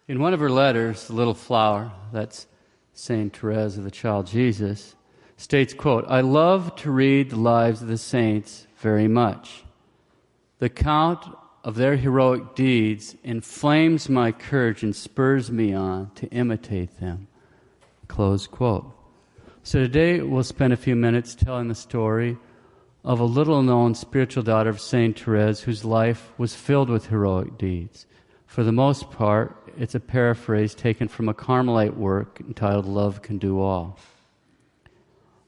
In one of her letters, The Little Flower, that's Saint Therese of the Child Jesus, states, quote, "I love to read the lives of the saints very much. The account of their heroic deeds inflames my courage and spurs me on to imitate them." Close quote. So today we'll spend a few minutes telling the story of a little-known spiritual daughter of Saint Therese whose life was filled with heroic deeds. For the most part, it's a paraphrase taken from a Carmelite work entitled Love Can Do All.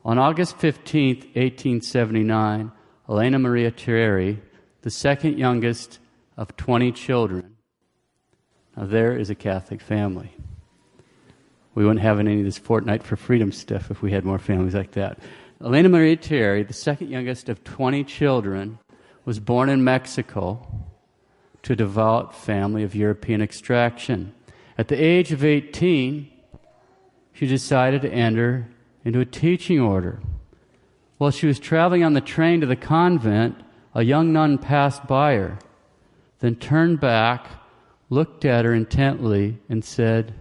On August 15th, 1879, Elena Maria Thierry, the second youngest of 20 children. Now there is a Catholic family. We wouldn't have any of this Fortnight for Freedom stuff if we had more families like that. Elena Maria Thierry, the second youngest of 20 children, was born in Mexico to a devout family of European extraction. At the age of 18, she decided to enter into a teaching order. While she was traveling on the train to the convent, a young nun passed by her, then turned back, looked at her intently, and said,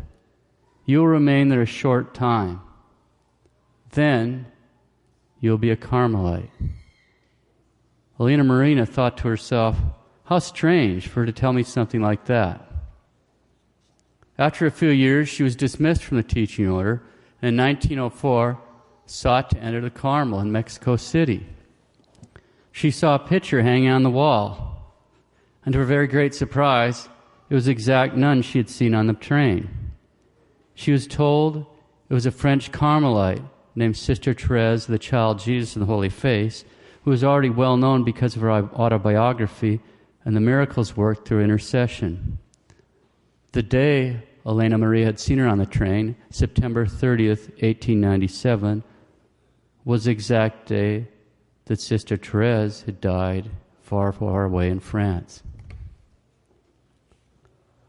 "You will remain there a short time. Then you'll be a Carmelite." Elena Marina thought to herself, how strange for her to tell me something like that. After a few years, she was dismissed from the teaching order, and in 1904 sought to enter the Carmel in Mexico City. She saw a picture hanging on the wall, and to her very great surprise, it was the exact nun she had seen on the train. She was told it was a French Carmelite named Sister Therese of the Child Jesus of the Holy Face, who was already well known because of her autobiography and the miracles worked through intercession. The day Elena Maria had seen her on the train, September 30th, 1897, was the exact day that Sister Therese had died far, far away in France.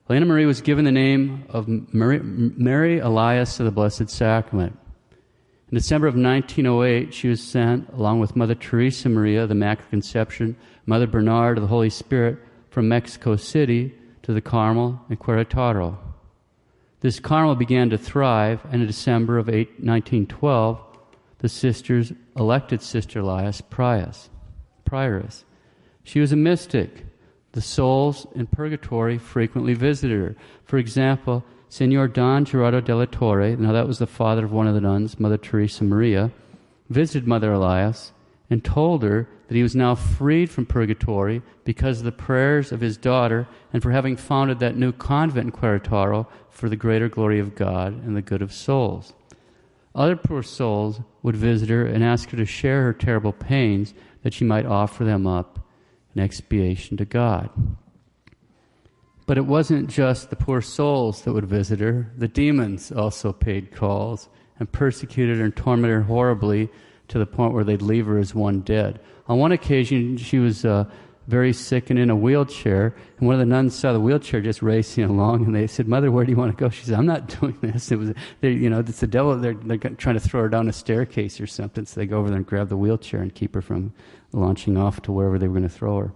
Elena Maria was given the name of Mary Elias of the Blessed Sacrament. In December of 1908, she was sent, along with Mother Teresa Maria of the Immaculate Conception, Mother Bernard of the Holy Spirit, from Mexico City to the Carmel in Querétaro. This Carmel began to thrive, and in December of 1912, the sisters elected Sister Elias prioress. She was a mystic. The souls in purgatory frequently visited her. For example, Senor Don Gerardo de la Torre, now that was the father of one of the nuns, Mother Teresa Maria, visited Mother Elias and told her that he was now freed from purgatory because of the prayers of his daughter and for having founded that new convent in Querétaro for the greater glory of God and the good of souls. Other poor souls would visit her and ask her to share her terrible pains that she might offer them up in expiation to God. But it wasn't just the poor souls that would visit her. The demons also paid calls and persecuted her and tormented her horribly to the point where they'd leave her as one dead. On one occasion, she was very sick and in a wheelchair, and one of the nuns saw the wheelchair just racing along, and they said, "Mother, where do you want to go?" She said, "I'm not doing this." It's the devil. They're trying to throw her down a staircase or something, so they go over there and grab the wheelchair and keep her from launching off to wherever they were going to throw her.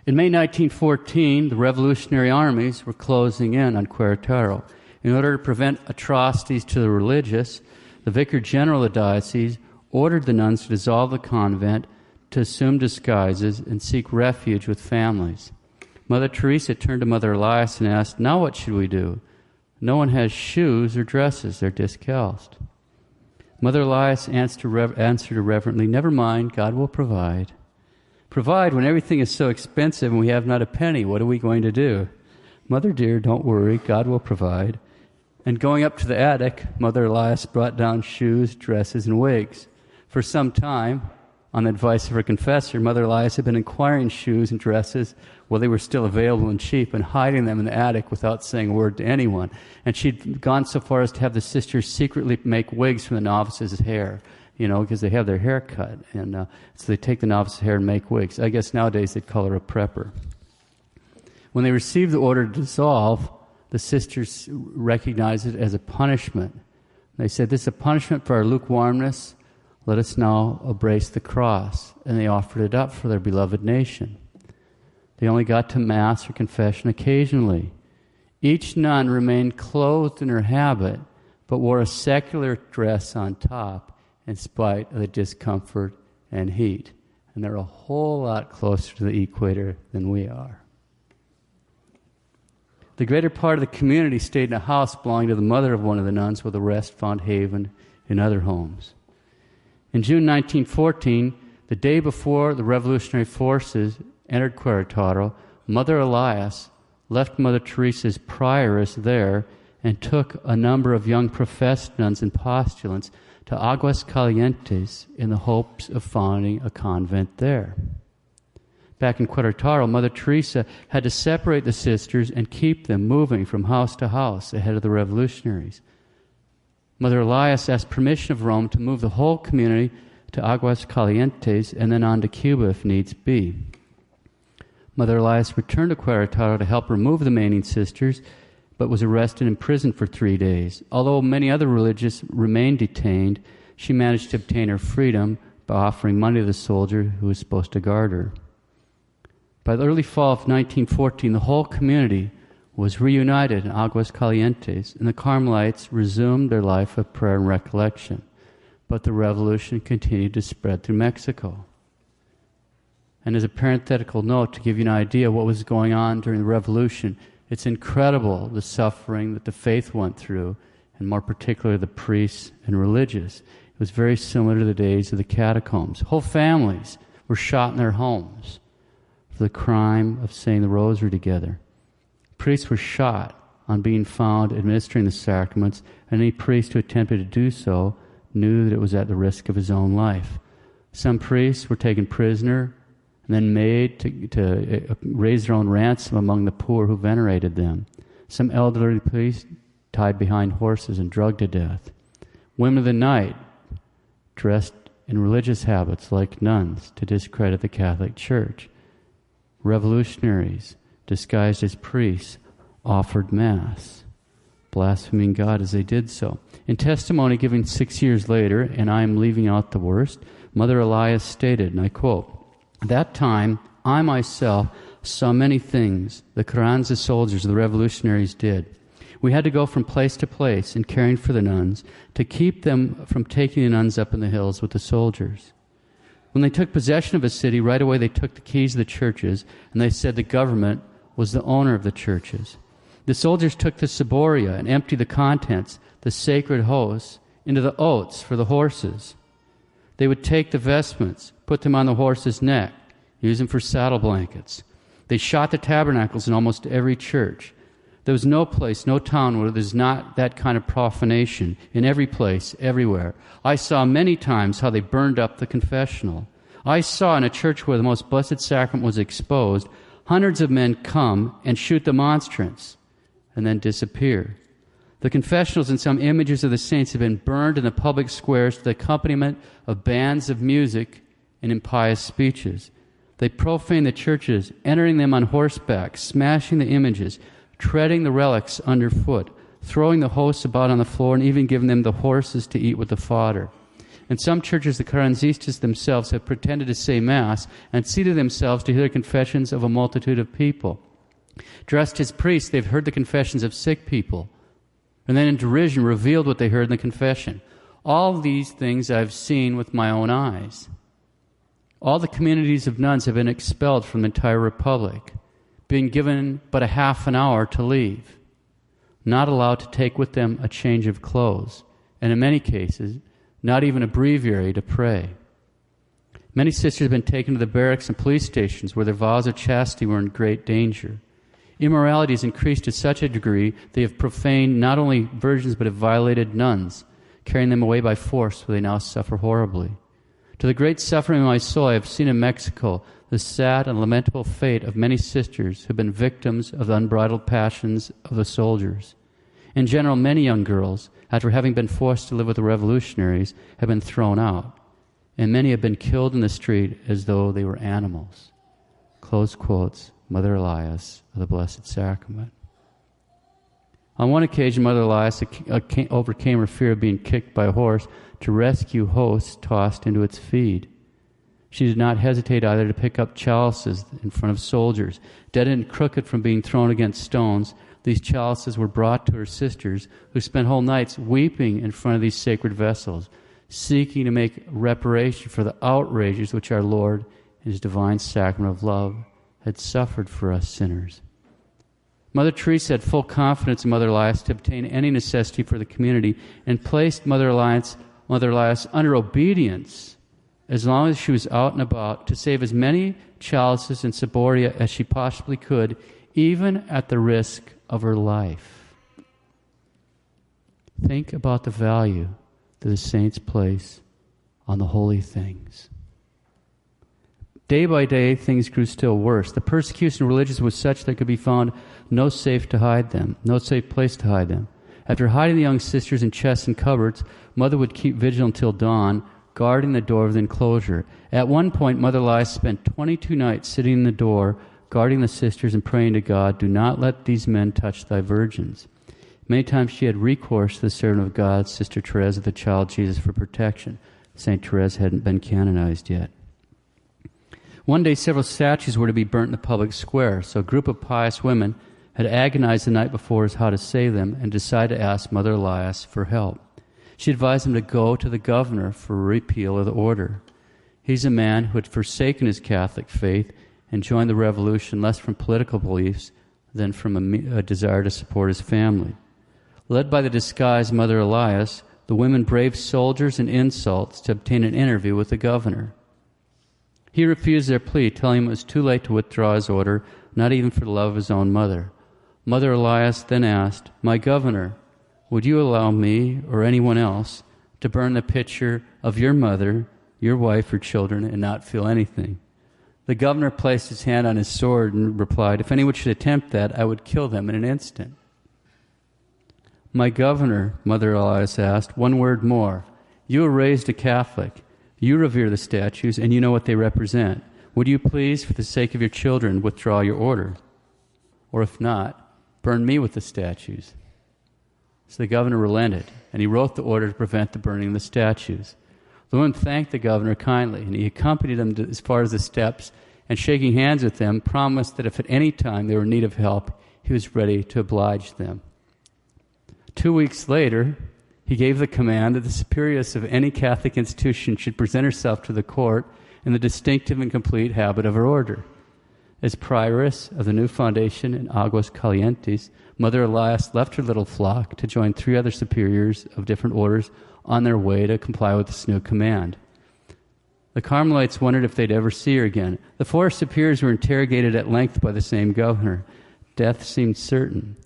In May 1914, the revolutionary armies were closing in on Querétaro. In order to prevent atrocities to the religious, the Vicar General of the diocese ordered the nuns to dissolve the convent, to assume disguises, and seek refuge with families. Mother Teresa turned to Mother Elias and asked, "Now what should we do? No one has shoes or dresses. They're discalced." Mother Elias answered her reverently, "Never mind, God will provide." Provide when everything is so expensive and we have not a penny. What are we going to do? "Mother dear, don't worry. God will provide." And going up to the attic, Mother Elias brought down shoes, dresses, and wigs. For some time, on the advice of her confessor, Mother Elias had been acquiring shoes and dresses while they were still available and cheap and hiding them in the attic without saying a word to anyone. And she'd gone so far as to have the sisters secretly make wigs from the novices' hair, because they have their hair cut. And so they take the novice's hair and make wigs. I guess nowadays they'd call her a prepper. When they received the order to dissolve, the sisters recognized it as a punishment. They said, "This is a punishment for our lukewarmness. Let us now embrace the cross." And they offered it up for their beloved nation. They only got to Mass or confession occasionally. Each nun remained clothed in her habit, but wore a secular dress on top in spite of the discomfort and heat. And they're a whole lot closer to the equator than we are. The greater part of the community stayed in a house belonging to the mother of one of the nuns, while the rest found haven in other homes. In June 1914, the day before the revolutionary forces entered Querétaro, Mother Elias left Mother Teresa's prioress there and took a number of young professed nuns and postulants to Aguascalientes in the hopes of founding a convent there. Back in Querétaro, Mother Teresa had to separate the sisters and keep them moving from house to house ahead of the revolutionaries. Mother Elias asked permission of Rome to move the whole community to Aguascalientes and then on to Cuba if needs be. Mother Elias returned to Querétaro to help remove the remaining sisters, but was arrested and imprisoned for 3 days. Although many other religious remained detained, she managed to obtain her freedom by offering money to the soldier who was supposed to guard her. By the early fall of 1914, the whole community was reunited in Aguascalientes, and the Carmelites resumed their life of prayer and recollection. But the revolution continued to spread through Mexico. And as a parenthetical note, to give you an idea of what was going on during the revolution, it's incredible the suffering that the faith went through, and more particularly the priests and religious. It was very similar to the days of the catacombs. Whole families were shot in their homes for the crime of saying the rosary together. Priests were shot on being found administering the sacraments, and any priest who attempted to do so knew that it was at the risk of his own life. Some priests were taken prisoner and then made to raise their own ransom among the poor who venerated them. Some elderly priests tied behind horses and drugged to death. Women of the night dressed in religious habits like nuns to discredit the Catholic Church. Revolutionaries, disguised as priests, offered Mass, blaspheming God as they did so. In testimony given 6 years later, and I am leaving out the worst, Mother Elias stated, and I quote, "At that time, I myself saw many things the Carranza soldiers, the revolutionaries, did. We had to go from place to place in caring for the nuns to keep them from taking the nuns up in the hills with the soldiers. When they took possession of a city, right away they took the keys of the churches, and they said the government was the owner of the churches. The soldiers took the ciboria and emptied the contents, the sacred hosts, into the oats for the horses. They would take the vestments, put them on the horse's neck, use them for saddle blankets. They shot the tabernacles in almost every church. There was no place, no town where there's not that kind of profanation. In every place, everywhere. I saw many times how they burned up the confessional. I saw in a church where the most blessed sacrament was exposed, hundreds of men come and shoot the monstrance and then disappear. The confessionals and some images of the saints have been burned in the public squares to the accompaniment of bands of music and impious speeches. They profane the churches, entering them on horseback, smashing the images, treading the relics underfoot, throwing the hosts about on the floor, and even giving them the horses to eat with the fodder. In some churches, the Carranzistas themselves have pretended to say Mass and seated themselves to hear the confessions of a multitude of people. Dressed as priests, they've heard the confessions of sick people, and then in derision revealed what they heard in the confession. All these things I've seen with my own eyes. All the communities of nuns have been expelled from the entire republic, being given but a half an hour to leave, not allowed to take with them a change of clothes, and in many cases, not even a breviary to pray. Many sisters have been taken to the barracks and police stations where their vows of chastity were in great danger. Immorality has increased to such a degree they have profaned not only virgins but have violated nuns, carrying them away by force where they now suffer horribly. To the great suffering of my soul, I have seen in Mexico the sad and lamentable fate of many sisters who have been victims of the unbridled passions of the soldiers. In general, many young girls, after having been forced to live with the revolutionaries, have been thrown out, and many have been killed in the street as though they were animals." Close quotes, Mother Elias of the Blessed Sacrament. On one occasion, Mother Elias overcame her fear of being kicked by a horse to rescue hosts tossed into its feed. She did not hesitate either to pick up chalices in front of soldiers. Dead and crooked from being thrown against stones, these chalices were brought to her sisters, who spent whole nights weeping in front of these sacred vessels, seeking to make reparation for the outrages which our Lord, in His divine sacrament of love, had suffered for us sinners. Mother Teresa had full confidence in Mother Elias to obtain any necessity for the community and placed Mother Elias under obedience as long as she was out and about to save as many chalices and ciboria as she possibly could, even at the risk of her life. Think about the value that the saints place on the holy things. Day by day, things grew still worse. The persecution of religious was such that could be found no safe place to hide them. After hiding the young sisters in chests and cupboards, Mother would keep vigil until dawn, guarding the door of the enclosure. At one point, Mother Elias spent 22 nights sitting in the door, guarding the sisters and praying to God, "Do not let these men touch thy virgins." Many times she had recourse to the servant of God, Sister Therese of the Child Jesus, for protection. St. Therese hadn't been canonized yet. One day, several statues were to be burnt in the public square, so a group of pious women had agonized the night before as how to save them and decided to ask Mother Elias for help. She advised them to go to the governor for a repeal of the order. He's a man who had forsaken his Catholic faith and joined the revolution less from political beliefs than from a desire to support his family. Led by the disguised Mother Elias, the women braved soldiers and insults to obtain an interview with the governor. He refused their plea, telling him it was too late to withdraw his order, not even for the love of his own mother. Mother Elias then asked, "My governor, would you allow me or anyone else to burn the picture of your mother, your wife, or children and not feel anything?" The governor placed his hand on his sword and replied, "If anyone should attempt that, I would kill them in an instant." "My governor," Mother Elias asked, "one word more. You were raised a Catholic. You revere the statues, and you know what they represent. Would you please, for the sake of your children, withdraw your order? Or if not, burn me with the statues?" So the governor relented, and he wrote the order to prevent the burning of the statues. The women thanked the governor kindly, and he accompanied them as far as the steps, and shaking hands with them, promised that if at any time they were in need of help, he was ready to oblige them. 2 weeks later, he gave the command that the superioress of any Catholic institution should present herself to the court in the distinctive and complete habit of her order. As prioress of the new foundation in Aguas Calientes, Mother Elias left her little flock to join 3 other superiors of different orders on their way to comply with this new command. The Carmelites wondered if they'd ever see her again. The 4 superiors were interrogated at length by the same governor. Death seemed certain.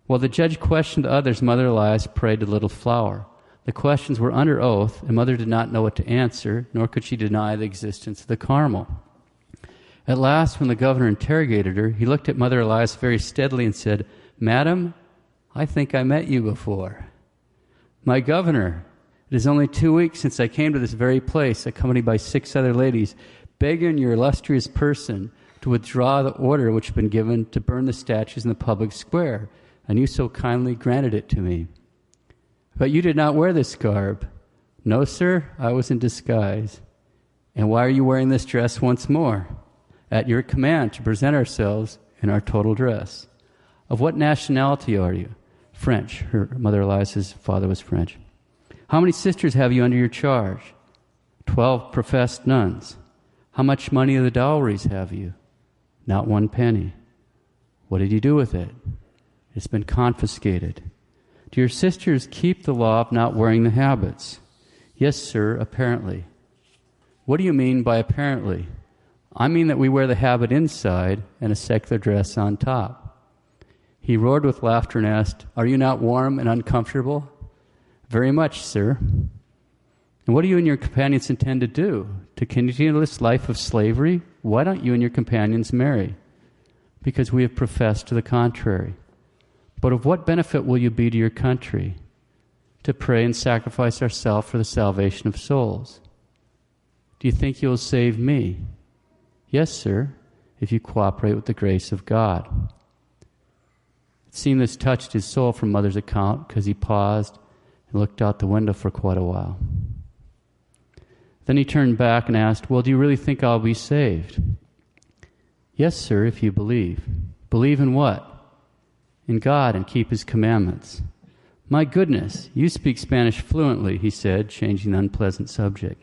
While the judge questioned the others, Mother Elias prayed to Little Flower. The questions were under oath, and Mother did not know what to answer, nor could she deny the existence of the Carmel. At last, when the governor interrogated her, he looked at Mother Elias very steadily and said, "Madam, I think I met you before." "My governor, it is only 2 weeks since I came to this very place, accompanied by 6 other ladies, begging your illustrious person to withdraw the order which had been given to burn the statues in the public square, and you so kindly granted it to me." "But you did not wear this garb." "No, sir, I was in disguise." "And why are you wearing this dress once more?" "At your command, to present ourselves in our total dress." "Of what nationality are you?" "French." Her Mother Elias's father was French. "How many sisters have you under your charge?" 12 professed nuns." "How much money of the dowries have you?" "Not 1 penny." "What did you do with it?" "It's been confiscated." "Do your sisters keep the law of not wearing the habits?" "Yes, sir, apparently." "What do you mean by apparently?" "I mean that we wear the habit inside and a secular dress on top." He roared with laughter and asked, "Are you not warm and uncomfortable?" "Very much, sir." "And what do you and your companions intend to do? To continue this life of slavery? Why don't you and your companions marry?" "Because we have professed to the contrary." "But of what benefit will you be to your country?" "To pray and sacrifice ourselves for the salvation of souls." "Do you think you will save me?" "Yes, sir, if you cooperate with the grace of God." It seemed this touched his soul from Mother's account, because he paused and looked out the window for quite a while. Then he turned back and asked, "Well, do you really think I'll be saved?" "Yes, sir, if you believe." "Believe in what?" "In God and keep his commandments." "My goodness, you speak Spanish fluently," he said, changing the unpleasant subject.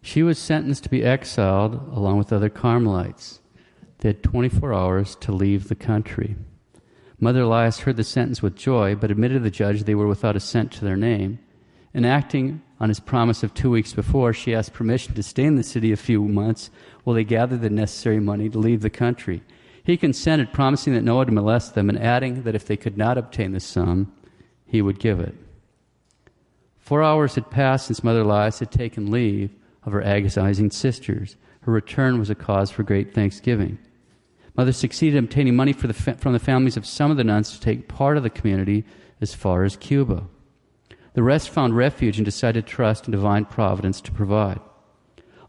She was sentenced to be exiled along with other Carmelites. They had 24 hours to leave the country. Mother Elias heard the sentence with joy, but admitted to the judge they were without a cent to their name. And acting on his promise of 2 weeks before, she asked permission to stay in the city a few months while they gathered the necessary money to leave the country. He consented, promising that no one would molest them, and adding that if they could not obtain the sum, he would give it. 4 hours had passed since Mother Elias had taken leave of her agonizing sisters. Her return was a cause for great thanksgiving. Mother succeeded in obtaining money from the families of some of the nuns to take part of the community as far as Cuba. The rest found refuge and decided to trust in divine providence to provide.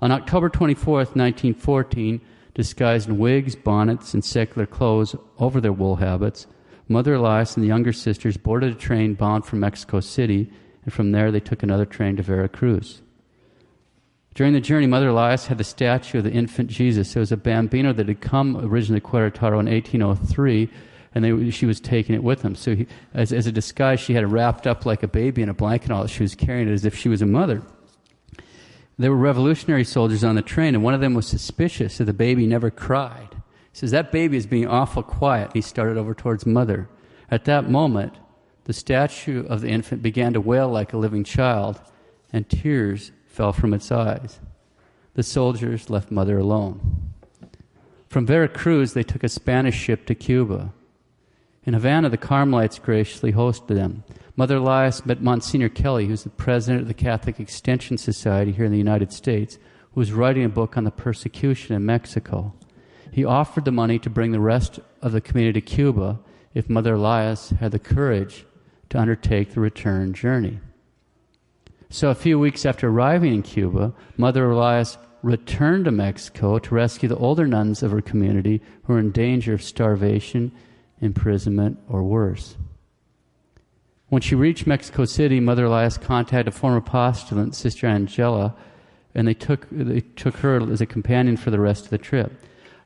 On October 24th, 1914, disguised in wigs, bonnets, and secular clothes over their wool habits, Mother Elias and the younger sisters boarded a train bound for Mexico City, and from there they took another train to Veracruz. During the journey, Mother Elias had the statue of the infant Jesus. It was a bambino that had come originally to Querétaro in 1803, and she was taking it with them. So as a disguise, she had it wrapped up like a baby in a blanket and all. She was carrying it as if she was a mother. There were revolutionary soldiers on the train, and one of them was suspicious that the baby never cried. He says, "That baby is being awful quiet." He started over towards Mother. At that moment, the statue of the infant began to wail like a living child, and tears fell from its eyes. The soldiers left Mother alone. From Veracruz, they took a Spanish ship to Cuba. In Havana, the Carmelites graciously hosted them. Mother Elias met Monsignor Kelly, who's the president of the Catholic Extension Society here in the United States, who was writing a book on the persecution in Mexico. He offered the money to bring the rest of the community to Cuba if Mother Elias had the courage to undertake the return journey. So a few weeks after arriving in Cuba, Mother Elias returned to Mexico to rescue the older nuns of her community who were in danger of starvation, imprisonment, or worse. When she reached Mexico City, Mother Elias contacted a former postulant, Sister Angela, and they took her as a companion for the rest of the trip.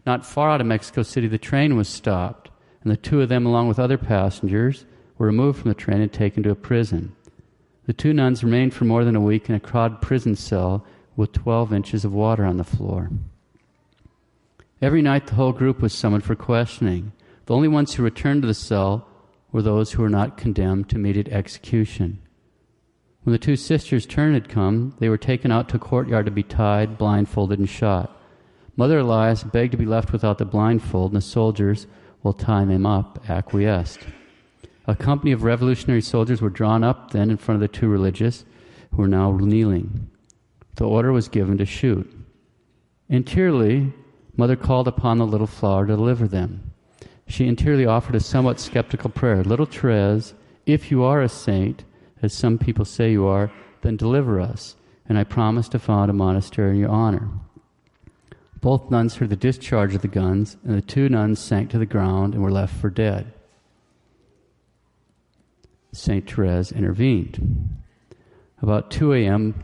Not far out of Mexico City, the train was stopped, and the two of them, along with other passengers, were removed from the train and taken to a prison. The two nuns remained for more than a week in a crowded prison cell with 12 inches of water on the floor. Every night the whole group was summoned for questioning. The only ones who returned to the cell were those who were not condemned to immediate execution. When the two sisters' turn had come, they were taken out to a courtyard to be tied, blindfolded, and shot. Mother Elias begged to be left without the blindfold, and the soldiers, while tying them up, acquiesced. A company of revolutionary soldiers were drawn up then in front of the two religious, who were now kneeling. The order was given to shoot. Interiorly, Mother called upon the little flower to deliver them. She interiorly offered a somewhat skeptical prayer. "Little Therese, if you are a saint, as some people say you are, then deliver us, and I promise to found a monastery in your honor." Both nuns heard the discharge of the guns, and the two nuns sank to the ground and were left for dead. St. Therese intervened. About 2 a.m.,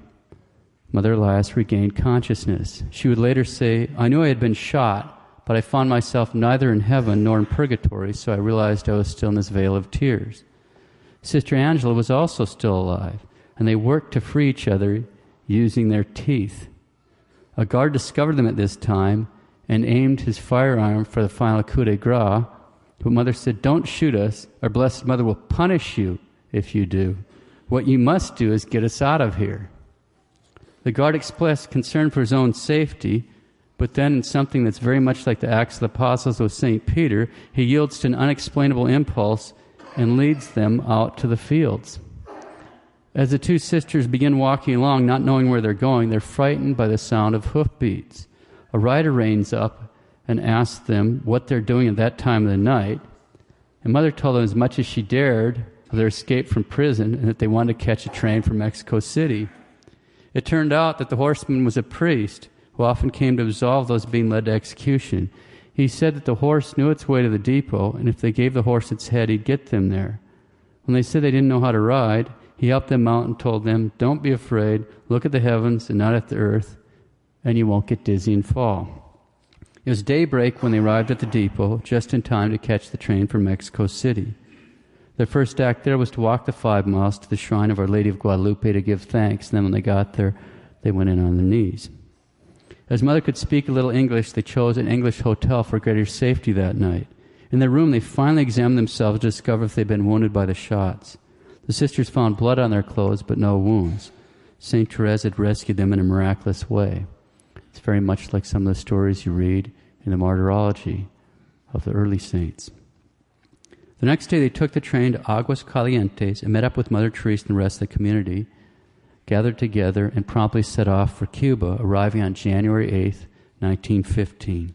Mother Elias regained consciousness. She would later say, "I knew I had been shot, but I found myself neither in heaven nor in purgatory, so I realized I was still in this vale of tears." Sister Angela was also still alive, and they worked to free each other using their teeth. A guard discovered them at this time and aimed his firearm for the final coup de grace, but Mother said, "Don't shoot us. Our Blessed Mother will punish you if you do. What you must do is get us out of here." The guard expressed concern for his own safety, but then in something that's very much like the Acts of the Apostles with St. Peter, he yields to an unexplainable impulse and leads them out to the fields. As the two sisters begin walking along, not knowing where they're going, they're frightened by the sound of hoofbeats. A rider reins up and asks them what they're doing at that time of the night. And Mother told them as much as she dared of their escape from prison and that they wanted to catch a train for Mexico City. It turned out that the horseman was a priest who often came to absolve those being led to execution. He said that the horse knew its way to the depot, and if they gave the horse its head, he'd get them there. When they said they didn't know how to ride, He helped them out and told them, "Don't be afraid. Look at the heavens and not at the earth, and you won't get dizzy and fall." It was daybreak when they arrived at the depot, just in time to catch the train for Mexico City. Their first act there was to walk the 5 miles to the shrine of Our Lady of Guadalupe to give thanks. And then when they got there, they went in on their knees. As Mother could speak a little English, they chose an English hotel for greater safety that night. In their room, they finally examined themselves to discover if they'd been wounded by the shots. The sisters found blood on their clothes, but no wounds. St. Therese had rescued them in a miraculous way. It's very much like some of the stories you read in the martyrology of the early saints. The next day, they took the train to Aguas Calientes and met up with Mother Teresa and the rest of the community, gathered together, and promptly set off for Cuba, arriving on January 8th, 1915.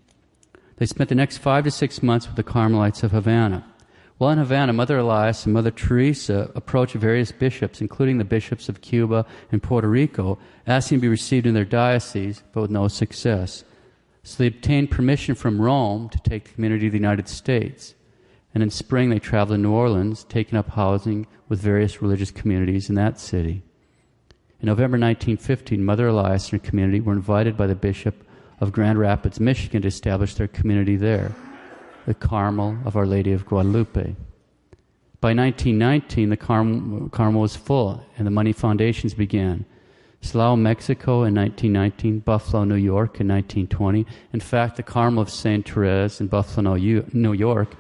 They spent the next 5 to 6 months with the Carmelites of Havana. While in Havana, Mother Elias and Mother Teresa approached various bishops, including the bishops of Cuba and Puerto Rico, asking to be received in their diocese, but with no success. So they obtained permission from Rome to take the community to the United States. And in spring, they traveled to New Orleans, taking up housing with various religious communities in that city. In November 1915, Mother Elias and her community were invited by the Bishop of Grand Rapids, Michigan, to establish their community there, the Carmel of Our Lady of Guadalupe. By 1919, the Carmel was full, and the money foundations began. Silao, Mexico in 1919, Buffalo, New York in 1920. In fact, the Carmel of St. Therese in Buffalo, New York,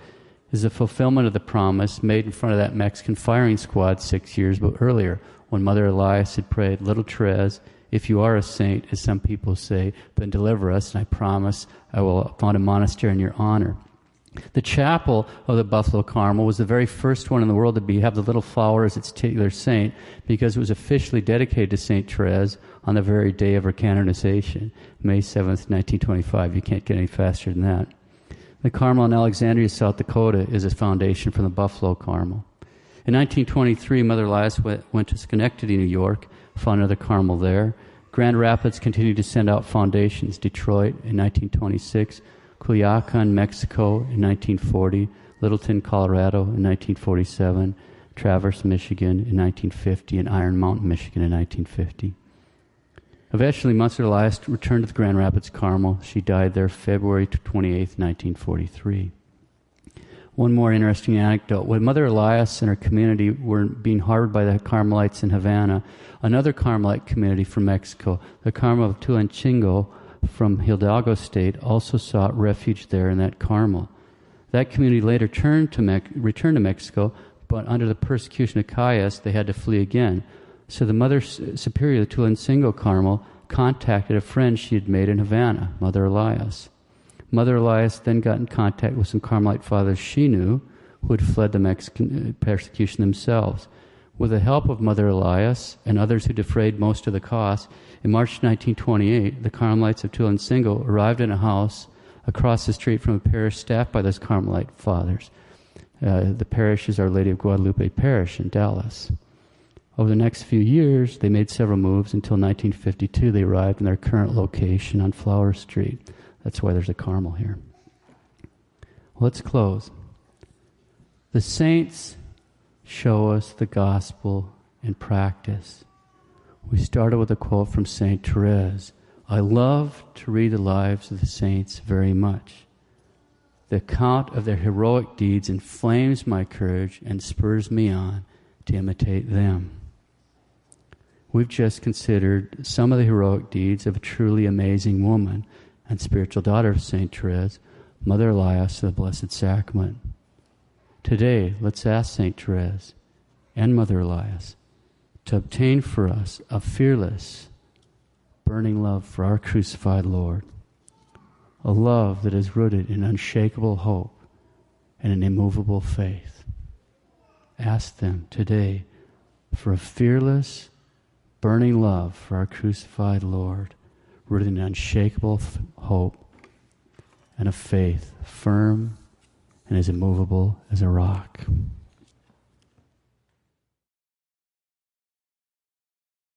is a fulfillment of the promise made in front of that Mexican firing squad 6 years earlier, when Mother Elias had prayed, "Little Therese, if you are a saint, as some people say, then deliver us, and I promise I will found a monastery in your honor." The chapel of the Buffalo Carmel was the very first one in the world to have the little flower as its titular saint, because it was officially dedicated to St. Therese on the very day of her canonization, May 7th, 1925. You can't get any faster than that. The Carmel in Alexandria, South Dakota, is a foundation from the Buffalo Carmel. In 1923, Mother Elias went to Schenectady, New York, found another Carmel there. Grand Rapids continued to send out foundations. Detroit in 1926, Culiacan, Mexico in 1940, Littleton, Colorado in 1947, Traverse, Michigan in 1950, and Iron Mountain, Michigan in 1950. Eventually, Mother Elias returned to the Grand Rapids Carmel. She died there February 28, 1943. One more interesting anecdote. When Mother Elias and her community were being harbored by the Carmelites in Havana, another Carmelite community from Mexico, the Carmel of Tulancingo from Hidalgo State, also sought refuge there in that Carmel. That community later returned to Mexico, but under the persecution of Calles, they had to flee again. So the Mother Superior of the Tulancingo Carmel contacted a friend she had made in Havana, Mother Elias. Mother Elias then got in contact with some Carmelite fathers she knew who had fled the Mexican persecution themselves. With the help of Mother Elias and others who defrayed most of the costs, in March 1928, the Carmelites of Tulancingo arrived in a house across the street from a parish staffed by those Carmelite fathers. The parish is Our Lady of Guadalupe Parish in Dallas. Over the next few years, they made several moves. Until 1952, they arrived in their current location on Flower Street. That's why there's a Carmel here. Let's close. The saints show us the gospel in practice. We started with a quote from St. Therese. I love to read the lives of the saints very much. The account of their heroic deeds inflames my courage and spurs me on to imitate them. We've just considered some of the heroic deeds of a truly amazing woman and spiritual daughter of St. Therese, Mother Elias of the Blessed Sacrament. Today, let's ask St. Therese and Mother Elias to obtain for us a fearless, burning love for our crucified Lord, a love that is rooted in unshakable hope and an immovable faith. Ask them today for a fearless, burning love for our crucified Lord, rooted in unshakable hope and a faith firm and as immovable as a rock.